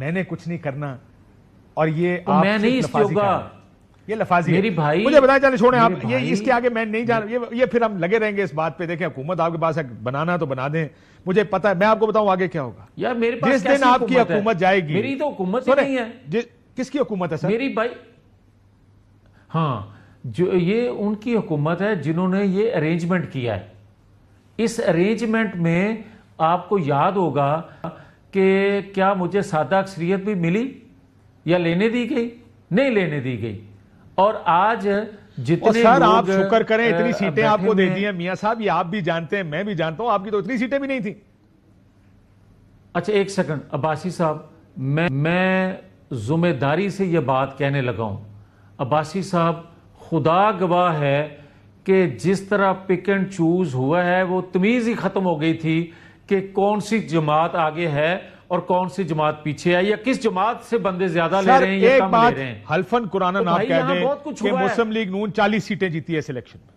میں نے کچھ نہیں کرنا اور یہ میں نہیں اس کے ہوگا یہ لفاظی میری بھائی مجھے بتائیں چلیں چھوڑیں آپ یہ اس کے آگے میں نہیں جان یہ پھر ہم لگے رہیں گے اس بات پہ. دیکھیں حکومت آپ کے پاس ہے, بنانا تو بنا دیں, مجھے پتا ہے, میں آپ کو بتاؤں آگے کیا ہوگا. یار میرے پاس جس دن آپ کی حکومت جائے گی, میری تو حکومت ہی نہیں ہے. کس کی حکومت ہے سر؟ میری بھائی ہاں جو یہ ان کی حکومت ہے جنہوں نے یہ ارینجمنٹ کیا ہے. اس ارینجمنٹ میں آپ کو یاد ہوگا کہ کیا مجھے سادہ اکثریت بھی ملی یا لینے دی گئی؟ نہیں لینے دی گئی. اور آج جتنے سر لوگ آپ شکر کریں اتنی سیٹیں آپ کو دے دی ہیں میاں صاحب, یہ آپ بھی جانتے ہیں میں بھی جانتا ہوں, آپ کی تو اتنی سیٹیں بھی نہیں تھیں. اچھا ایک سیکنڈ عباسی صاحب, میں ذمہ داری سے یہ بات کہنے لگا ہوں. عباسی صاحب خدا گواہ ہے کہ جس طرح پک اینڈ چوز ہوا ہے وہ تمیز ہی ختم ہو گئی تھی کہ کون سی جماعت آگے ہے اور کون سی جماعت پیچھے ہے, یا کس جماعت سے بندے زیادہ لے رہے ہیں یا کم لے رہے ہیں. حلفن قرآن آپ کہہ دیں کہ مسلم لیگ نون 40 سیٹیں جیتی ہے اس الیکشن میں.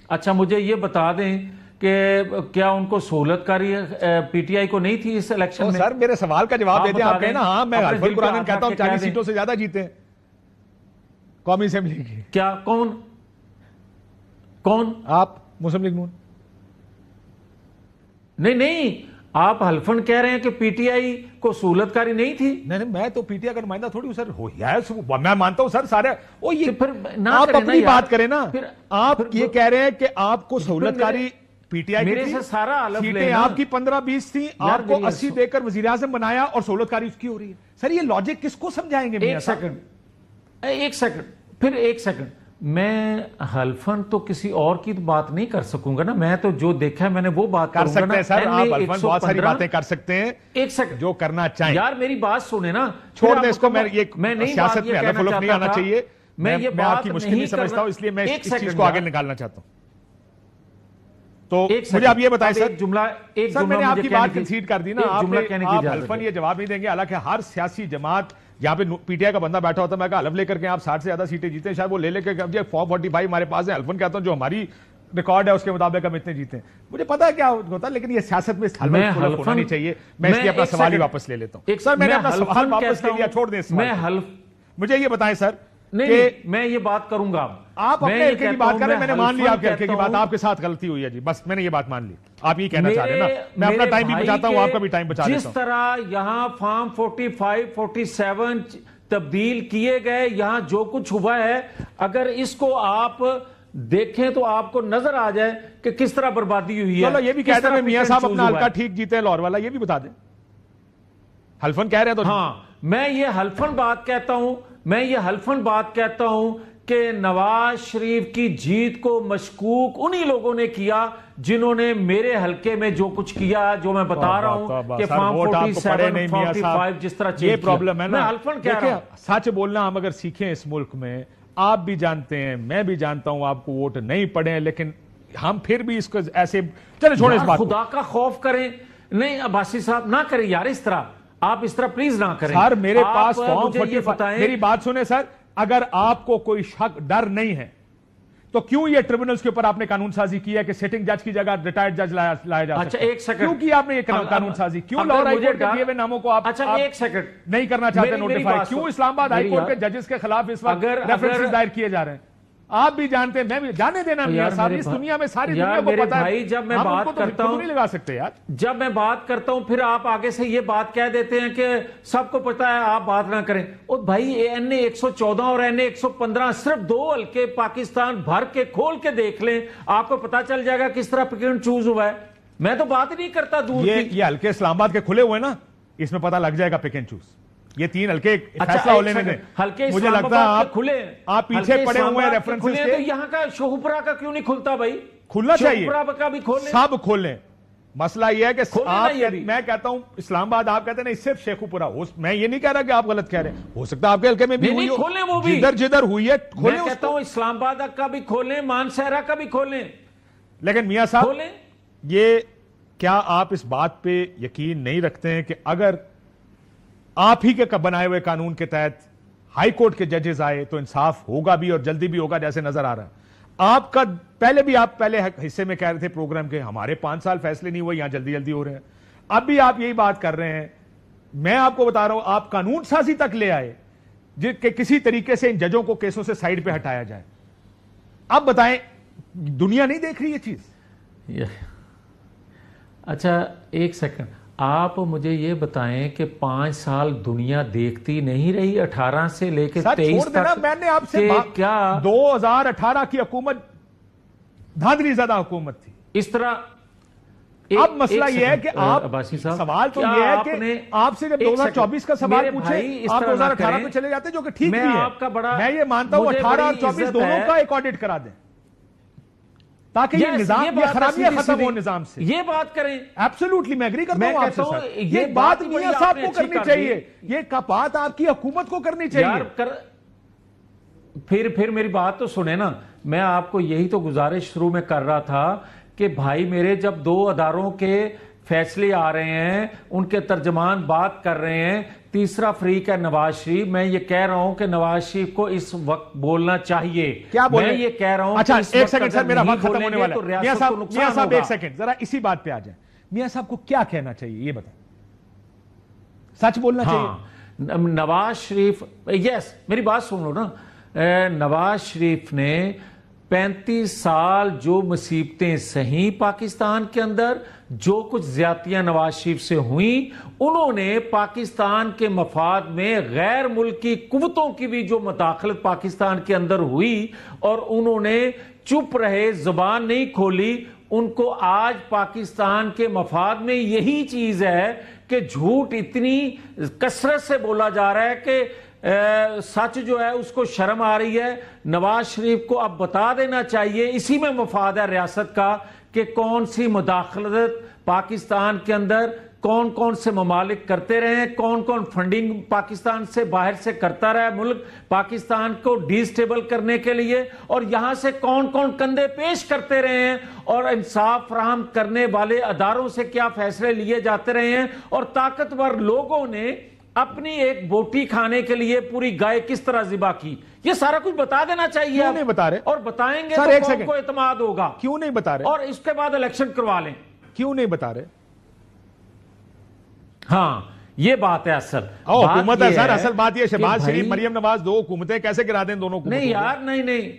اچھا مجھے یہ بتا دیں کہ کیا ان کو سہولت کاری پی ٹی آئی کو نہیں تھی اس الیکشن میں؟ سر میرے سوال کا جواب دے دیں. آپ کہیں نا ہاں میں حلفن قرآن کہتا ہوں 40 سیٹوں سے زیادہ جیتے ہیں قومی اسمبلی کی. کیا کون آپ مسلم لیگ نون؟ نہیں آپ حلفن کہہ رہے ہیں کہ پی ٹی آئی کو سہولت کاری نہیں تھی. نہیں میں تو پی ٹی آئی کا نمائندہ تھوڑی ہوں سر. میں مانتا ہوں سر سارے آپ اپنی بات کریں نا. آپ یہ کہہ رہے ہیں کہ آپ کو سہولت کاری پی ٹی آئی کی سارا سیٹیں آپ کی 15-20 تھی, آپ کو 80 دے کر وزیر اعظم بنایا اور سہولت کاری اس کی ہو رہی ہے. سر یہ لاجک کس کو سمجھائیں گے؟ ایک سیکنڈ میں حلفن تو کسی اور کی بات نہیں کر سکوں گا نا. میں تو جو دیکھا ہے میں نے وہ بات کر سکتے ہیں سر. آپ حلفن بہت ساری باتیں کر سکتے ہیں. ایک سیکنڈ جو کرنا چاہیں. یار میری بات سنیں نا, چھوڑ دیں اس کو. میں سیاست میں حلف نہیں آنا چاہیے. میں آپ کی مشکل نہیں سمجھتا ہوں, اس لیے میں اس چیز کو آگے نکالنا چاہتا ہوں. تو مجھے آپ یہ بتائیں سر, میں نے آپ کی بات کنسیڈ کر دی نا. آپ حلفن یہ جواب نہیں دیں گے, حالانکہ ہر سیاسی جماعت یہاں پہ پی ٹی آئی کا بندہ بیٹھا ہوتا ہے, میں کہا حلف لے کر کے آپ 60 سے زیادہ سیٹیں جیتے ہیں, شاید وہ لے کے 445 ہمارے پاس ہے. حلفن کہتا ہوں جو ہماری ریکارڈ ہے اس کے مطابق ہم اتنے جیتے ہیں. مجھے پتا ہے کیا ہوتا ہے, لیکن یہ سیاست میں حلف ہونا نہیں چاہیے. میں اس لیے اپنا سوال ہی واپس لے لیتا ہوں. سر میں نے اپنا سوال واپس لے لیا, چھوڑ دیں اس سوال. مجھے یہ بتائیں سر, میں یہ بات کروں گا. آپ اپنے حلقے کی بات کریں, میں نے مان لیا آپ کے حلقے کی بات, آپ کے ساتھ غلطی ہوئی ہے جی, بس میں نے یہ بات مان لی. آپ یہ کہنا چاہ رہے ہیں نا, میں اپنا ٹائم بھی بچاتا ہوں, آپ کا بھی ٹائم بچا لیتا ہوں. جس طرح یہاں فارم 45 47 تبدیل کیے گئے, یہاں جو کچھ ہوا ہے, اگر اس کو آپ دیکھیں تو آپ کو نظر آ جائے کہ کس طرح بربادی ہوئی ہے. چلو یہ بھی کہتے ہیں میاں صاحب اپنا حلقہ ٹھیک جیتے ہیں لاہور والا, یہ بھی بتا دیں. حلفن کہہ رہے ہیں تو ہاں میں یہ حلفن بات کہتا ہوں کہ نواز شریف کی جیت کو مشکوک انہی لوگوں نے کیا جنہوں نے میرے حلقے میں جو کچھ کیا, جو میں بتا رہا ہوں کہ فارم 47 45 جس طرح یہ پرابلم ہے نا. حلفن کہہ رہا ہوں سچ بولنا ہم اگر سیکھیں اس ملک میں, آپ بھی جانتے ہیں میں بھی جانتا ہوں آپ کو ووٹ نہیں پڑے, لیکن ہم پھر بھی اس کو ایسے چلے چھوڑیں اس بات. خدا کا خوف کریں. نہیں عباسی صاحب نہ کریں یار, اس طرح آپ اس طرح پلیز نہ کریں. سر میرے پاس فارم 45, میری بات سنیں سر, اگر آپ کو کوئی شک ڈر نہیں ہے تو کیوں یہ ٹریبونلز کے اوپر آپ نے قانون سازی کی ہے کہ سٹنگ جج کی جگہ ریٹائرڈ جج لایا جا سکتا ہے؟ اچھا ایک سیکنڈ, کیوں کی آپ نے یہ قانون سازی؟ کیوں لاہور ہائی کورٹ کے دیے ہوئے ناموں کو آپ ایک سیکنڈ نہیں کرنا چاہتے نوٹیفائی؟ کیوں اسلام آباد ہائی کورٹ کے ججز کے خلاف اس وقت ریفرنسز دائر کیے جا رہے ہیں؟ آپ بھی جانتے ہیں, میں بھی جانے دینا میاں صاحب, اس دنیا میں ساری دنیا کو پتا ہے. جب میں بات کرتا ہوں نہیں لگا سکتے یار, جب میں بات کرتا ہوں پھر آپ آگے سے یہ بات کہہ دیتے ہیں کہ سب کو پتا ہے آپ بات نہ کریں. اور بھائی این اے 114 اور این اے 115 صرف 2 حلقے پاکستان بھر کے کھول کے دیکھ لیں, آپ کو پتا چل جائے گا کس طرح پک اینڈ چوز ہوا ہے. میں تو بات نہیں کرتا دور کی. یہ حلقے اسلام آباد کے کھلے ہوئے نا, اس میں پتا لگ جائے گا پک اینڈ چوز. یہ 3 حلقے فیصلہ ہو لینے دیں. مجھے لگتا ہے آپ پیچھے پڑے ہوئے ہیں ریفرنسز کے. یہاں کا شوہپرا کا کیوں نہیں کھلتا بھائی؟ کھلنا چاہیے, شوہپرا کا بھی کھولیں, سب کھولیں. مسئلہ یہ ہے کہ میں کہتا ہوں اسلام آباد, آپ کہتے ہیں نہیں صرف شیخوپورا. میں یہ نہیں کہہ رہا کہ آپ غلط کہہ رہے ہیں, ہو سکتا ہے آپ کے حلقے میں بھی ہوئی ہو, جدھر ہوئی ہے کھولیں. میں کہتا ہوں اسلام آباد کا بھی کھولیں, مانسہرہ کا بھی کھولیں. لیکن میاں صاحب یہ کیا آپ اس بات پہ یقین نہیں رکھتے ہیں کہ اگر آپ ہی کے بنائے ہوئے قانون کے تحت ہائی کورٹ کے ججز آئے تو انصاف ہوگا بھی اور جلدی بھی ہوگا جیسے نظر آ رہا ہے؟ آپ کا پہلے حصے میں کہہ رہے تھے پروگرام کے ہمارے 5 سال فیصلے نہیں ہوئے, یہاں جلدی جلدی ہو رہے ہیں. اب بھی آپ یہی بات کر رہے ہیں میں آپ کو بتا رہا ہوں آپ قانون سازی تک لے آئے کہ کسی طریقے سے ان ججوں کو کیسوں سے سائیڈ پہ ہٹایا جائے. اب بتائیں دنیا نہیں دیکھ رہی یہ چیز؟ اچھا ایک سیکنڈ, آپ مجھے یہ بتائیں کہ 5 سال دنیا دیکھتی نہیں رہی 18 سے لے کے 23 تک؟ میں نے آپ سے کیا 2018 کی حکومت دھاندلی زدہ حکومت تھی اس طرح. اب مسئلہ یہ ہے کہ آپ سوال تو یہ ہے کہ آپ سے جب 2024 کا سوال پوچھے آپ 2018 میں چلے جاتے جو کہ ٹھیک بھی ہے. میں یہ مانتا ہوں 18 اور 24 دونوں کا ایک آڈٹ کرا دیں تاکہ یہ نظام یہ خرابیاں ختم ہو نظام سے. یہ بات کریں. ایبسولوٹلی میں ایگری کرتا ہوں آپ سے. یہ بات میاں صاحب کو کرنی چاہیے, یہ بات آپ کی حکومت کو کرنی چاہیے. پھر میری بات تو سنیں نا, میں آپ کو یہی تو گزارش شروع میں کر رہا تھا کہ بھائی میرے جب 2 اداروں کے فیصلے آ رہے ہیں, ان کے ترجمان بات کر رہے ہیں, تیسرا فریق ہے نواز شریف. میں یہ کہہ رہا ہوں کہ نواز شریف کو اس وقت بولنا چاہیے. کیا بولیں؟ میں یہ کہہ رہا ہوں. اچھا ایک سیکنڈ سر, میرا وقت ختم ہونے والا ہے. میاں صاحب ایک سیکنڈ ذرا اسی بات پہ آ جائیں. میاں صاحب کو کیا کہنا چاہیے یہ بتائیں, سچ بولنا چاہیے؟ نواز شریف, یس میری بات سن لو نا. نواز شریف نے 35 سال جو مصیبتیں سہیں پاکستان کے اندر, جو کچھ زیادتیاں نواز شریف سے ہوئیں, انہوں نے پاکستان کے مفاد میں غیر ملکی قوتوں کی بھی جو مداخلت پاکستان کے اندر ہوئی اور انہوں نے چپ رہے, زبان نہیں کھولی, ان کو آج پاکستان کے مفاد میں یہی چیز ہے کہ جھوٹ اتنی کثرت سے بولا جا رہا ہے کہ سچ جو ہے اس کو شرم آ رہی ہے. نواز شریف کو اب بتا دینا چاہیے, اسی میں مفاد ہے ریاست کا, کہ کون سی مداخلت پاکستان کے اندر کون کون سے ممالک کرتے رہے ہیں, کون کون فنڈنگ پاکستان سے باہر سے کرتا رہا ہے ملک پاکستان کو ڈی سٹیبل کرنے کے لیے, اور یہاں سے کون کون کندھے پیش کرتے رہے ہیں, اور انصاف فراہم کرنے والے اداروں سے کیا فیصلے لیے جاتے رہے ہیں, اور طاقتور لوگوں نے اپنی ایک بوٹی کھانے کے لیے پوری گائے کس طرح ذبح کی. یہ سارا کچھ بتا دینا چاہیے. کیوں نہیں بتا رہے؟ اور بتائیں گے تو قوم کو اعتماد ہوگا. کیوں نہیں بتا رہے؟ اور اس کے بعد الیکشن کروا لیں. کیوں نہیں بتا رہے؟ ہاں یہ بات ہے اصل حکومت ہے سر. اصل بات یہ شہباز شریف مریم نواز 2 حکومتیں کیسے گرا دیں دونوں کو؟ نہیں یار, نہیں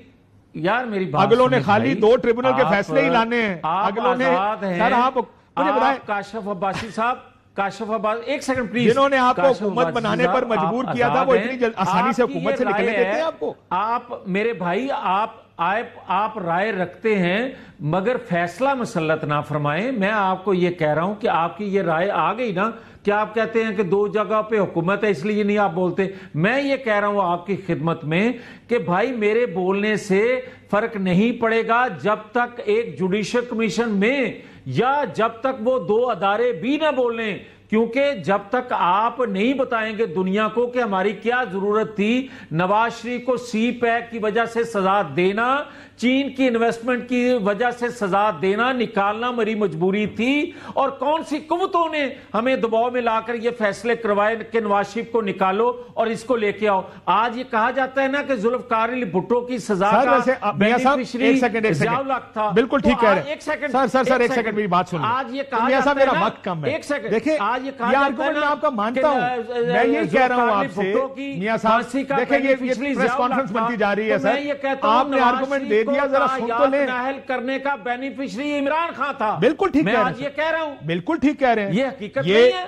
یار, میری بات اگلوں نے خالی 2 ٹریبونل کے فیصلے ہی لانے ہیں. اگلوں نے سر آپ مجھے بتائیں, کاشف عباسی صاحب, کاشف عباس, ایک سیکنڈ پلیز, جنہوں نے آپ کو حکومت بنانے پر مجبور کیا تھا وہ اتنی آسانی سے حکومت سے نکلنے دیتے ہیں آپ کو؟ آپ میرے بھائی آپ رائے رکھتے ہیں مگر فیصلہ مسلط نہ فرمائیں. میں آپ کو یہ کہہ رہا ہوں کہ آپ کی یہ رائے آ گئی نا, کیا آپ کہتے ہیں کہ 2 جگہ پہ حکومت ہے اس لیے نہیں آپ بولتے. میں یہ کہہ رہا ہوں آپ کی خدمت میں کہ بھائی میرے بولنے سے فرق نہیں پڑے گا جب تک ایک جوڈیشل کمیشن میں یا جب تک وہ 2 ادارے بھی نہ بولیں, کیونکہ جب تک آپ نہیں بتائیں گے دنیا کو کہ ہماری کیا ضرورت تھی. نواز شریف کو سی پیک کی وجہ سے سزا دینا, چین کی انویسٹمنٹ کی وجہ سے سزا دینا, نکالنا ہماری مجبوری تھی, اور کون سی قوتوں نے ہمیں دباؤ میں لا کر یہ فیصلے کروائے کہ نواز شریف کو نکالو اور اس کو لے کے آؤ. آج یہ کہا جاتا ہے نا کہ ذوالفقار علی بھٹو کی سزا کا بینیفیشری ضیاء الحق تھا. بالکل ٹھیک کہہ رہے ہیں. ایک سیکنڈ سر ایک سیکنڈ میری بات سن لیں. آج یہ کہا جاتا ہے میرا وقت کم ہے. ایک سیکنڈ, دیکھیں یہ آرگومنٹ میں آپ کا مانتا ہوں, میں یہی کہہ رہا ہوں آپ سے میاں صاحب, دیکھیں یہ پریس کانفرنس بنتی جا رہی ہے سر, آپ نے آرگومنٹ دے دیا, ذرا سن تو لیں. نااہل کرنے کا بینیفیشری عمران خان تھا. بالکل ٹھیک کہہ رہے ہیں. میں آج یہ کہہ رہا ہوں, بالکل ٹھیک کہہ رہے ہیں. یہ حقیقت نہیں ہے.